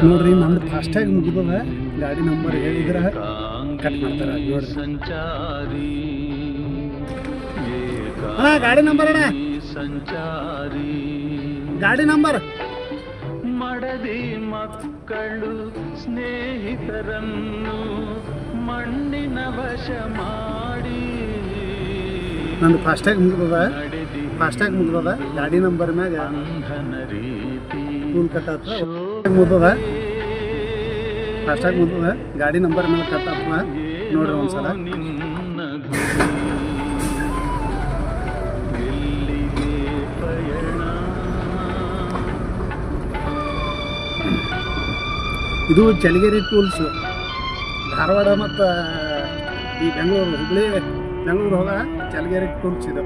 ನೋಡ್ರಿ ನಂದು ಫಾಸ್ಟಾಗಿ ಮುಗಿದದ ಗಾಡಿ ನಂಬರ್ ಹೇಳಿದ್ರೆ ಕಟ್ ಮಾಡ್ತಾರೆ ನೋಡ್ರಿ ಅಣ್ಣ ಗಾಡಿ ನಂಬರ್ ಅಣ್ಣ ಗಾಡಿ ನಂಬರ್ ಮಡದಿ ಮಕ್ಕಳು ಸ್ನೇಹಿತರನ್ನು ಮಣ್ಣಿನ ವಶ ಮಾಡಿ ನಂದು ಫಾಸ್ಟಾಗಿ ಮುಗಿದದ ಗಾಡಿ ನಂಬರ್ ಮ್ಯಾಗ ಫುಲ್ ಕಟ್ ಆಗ್ತದ ಮುಗಿದದ ಫಾಸ್ಟಾಗಿ ಮುಗಿದದ ಗಾಡಿ ನಂಬರ್ ಮೇಲೆ ಕಟ್ ಆಗ್ತದ ನೋಡ್ರಿ ಒಂದ್ಸಲ ಇದು ಚಲಗೇರಿ ಟೂಲ್ಸು ಧಾರವಾಡ ಮತ್ತು ಈ ಬೆಂಗಳೂರು ಹುಬ್ಬಳ್ಳಿ ಬೆಂಗಳೂರು ಹೋಗ ಚಲಗೇರಿ ಟೂಲ್ಸ್ ಇದು